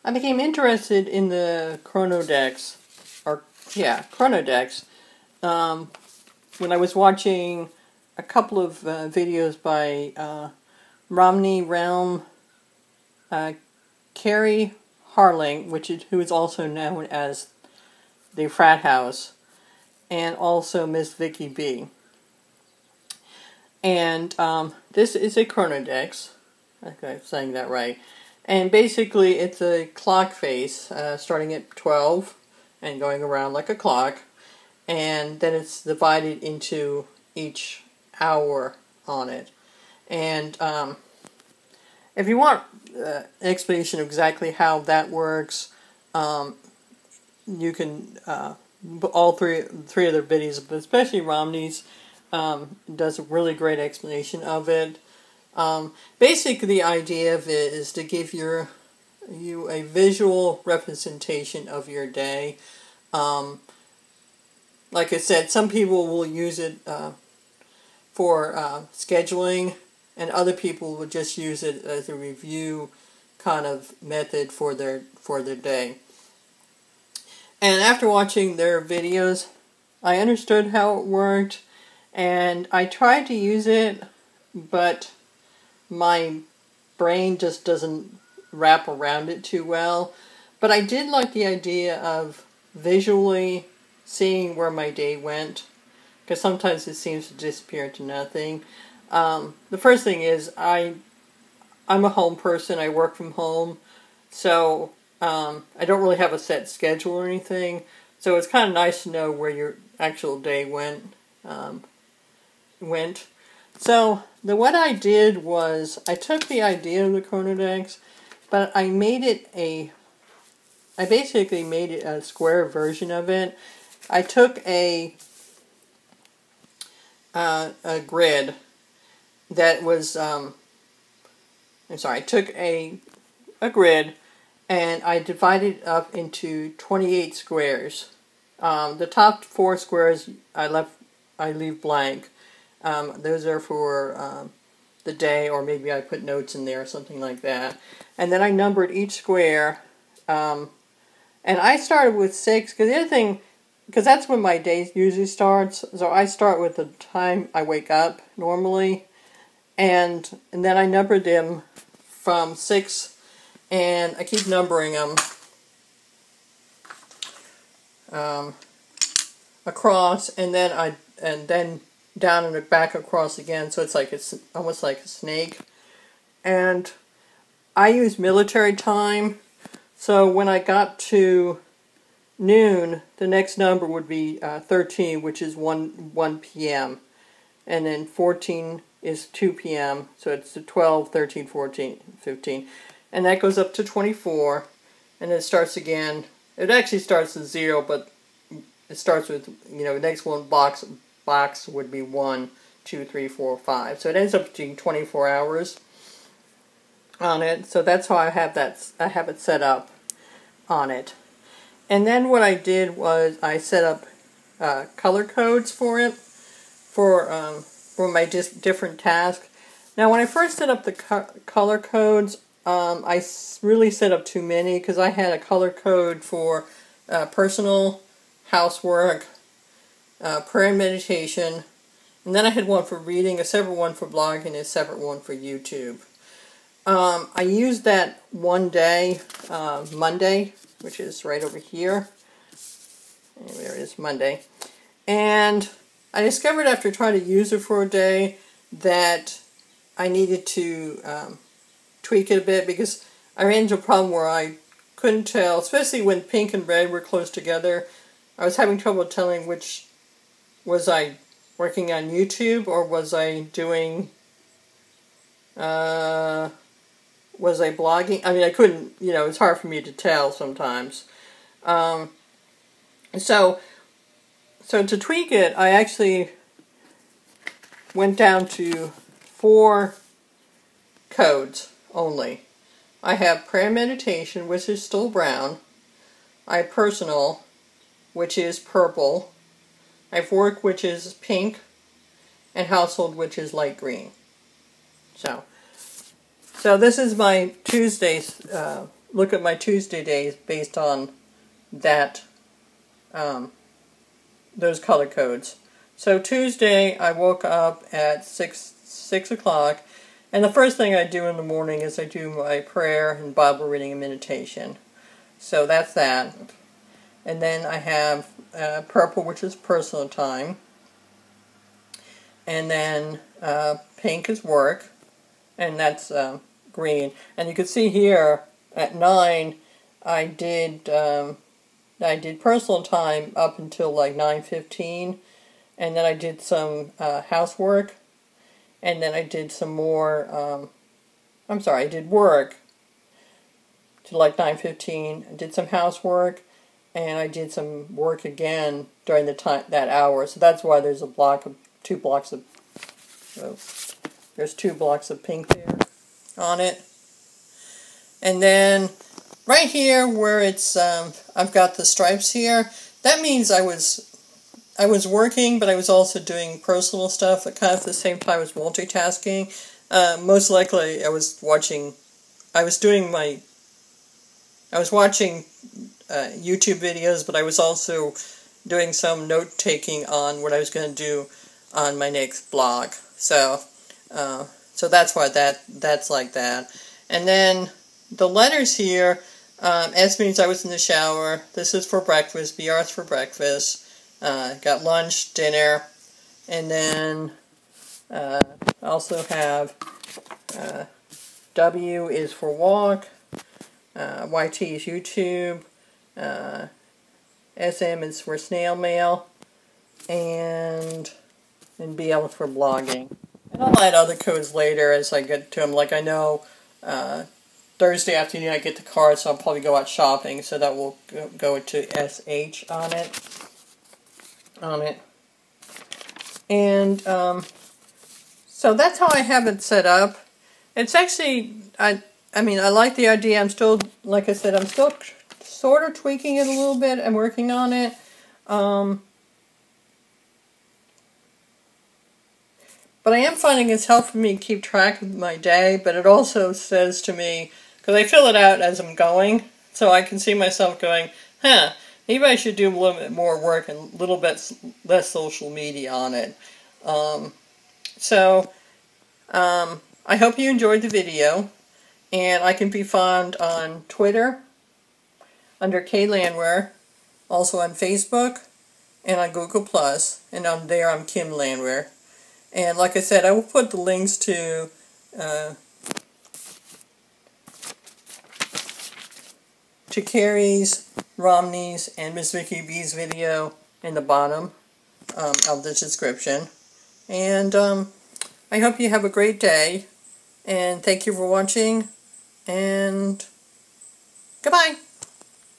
I became interested in the Chronodex, Chronodex, when I was watching a couple of videos by Romney Realm, Carrie Harling, who is also known as the Frat House, and also Miss Vicky B. And this is a Chronodex. Okay, I'm saying that right. And basically, it's a clock face, starting at 12 and going around like a clock. And then it's divided into each hour on it. And if you want an explanation of exactly how that works, you can, all three of their videos, but especially Romney's, does a really great explanation of it. Basically, the idea of it is to give you a visual representation of your day. Like I said, some people will use it for scheduling, and other people will just use it as a review kind of method for their day. And after watching their videos, I understood how it worked, and I tried to use it, but my brain just doesn't wrap around it too well. But I did like the idea of visually seeing where my day went, because sometimes it seems to disappear into nothing. The first thing is I'm a home person. I work from home, so I don't really have a set schedule or anything. So it's kind of nice to know where your actual day went. So what I did was I took the idea of the Chronodex, but I basically made it a square version of it. I took a grid that was I took a grid and I divided it up into 28 squares. The top 4 squares I leave blank. Those are for the day, or maybe I put notes in there or something like that. And then I numbered each square. And I started with 6, because that's when my day usually starts. So I start with the time I wake up normally. And then I numbered them from 6, and I keep numbering them across, and then down and back across again, so it's almost like a snake. And I use military time, so when I got to noon, the next number would be 13, which is 1 p.m. And then 14 is 2 p.m., so it's 12, 13, 14, 15. And that goes up to 24, and it starts again. It actually starts at 0, but it starts with, the next one box would be 1, 2, 3, 4, 5. So it ends up being 24 hours on it. So that's how I have it set up on it. And then what I did was I set up color codes for it for my different tasks. Now, when I first set up the color codes, I really set up too many, because I had a color code for personal, housework, prayer and meditation, and then I had one for reading, a separate one for blogging, and a separate one for YouTube. I used that one day, Monday, which is right over here. And there it is, Monday. And I discovered after trying to use it for a day that I needed to tweak it a bit, because I ran into a problem where I couldn't tell, especially when pink and red were close together. I was having trouble telling which was I working on YouTube, or was I doing, was I blogging? I mean, I couldn't, it's hard for me to tell sometimes. So to tweak it, I actually went down to 4 codes only. I have prayer meditation, which is still brown. I have personal, which is purple. I have work, which is pink. And household, which is light green. So this is my Tuesday's look at my Tuesday days based on that, those color codes. So Tuesday, I woke up at 6 o'clock, and the first thing I do in the morning is I do my prayer and Bible reading and meditation. So that's that. And then I have purple, which is personal time. And then pink is work, and that's green. And you can see here at 9, I did personal time up until like 9:15, and then I did some housework, and then I did some more. I did work to like 9:15. I did some housework, and I did some work again during that hour. So that's why there's two blocks of. So there's 2 blocks of pink there on it, and then right here where it's I've got the stripes here. That means I was working, but I was also doing personal stuff at kind of the same time as multitasking. Most likely, I was watching YouTube videos, but I was also doing some note taking on what I was going to do on my next blog. So that's why that's like that. And then the letters here, S means I was in the shower. This is for breakfast. BR is for breakfast. Got lunch, dinner, and then I also have W is for walk. YT is YouTube. SM is for snail mail, and BL is for blogging. And I'll add other codes later as I get to them. Like I know Thursday afternoon I get the card, so I'll probably go out shopping, so that will go to SH on it. And so that's how I have it set up. It's actually, I mean, I like the idea. I'm still, like I said, I'm still sort of tweaking it a little bit and working on it. But I am finding it's helping me keep track of my day, but it also says to me, because I fill it out as I'm going, so I can see myself going, maybe I should do a little bit more work and a little bit less social media on it. I hope you enjoyed the video, and I can be found on Twitter under K Landwehr, also on Facebook, and on Google+, and on there I'm Kim Landwehr. And like I said, I will put the links to Carrie's, Romney's, and Miss Vicky B's video in the bottom of the description. And I hope you have a great day, and thank you for watching, and goodbye!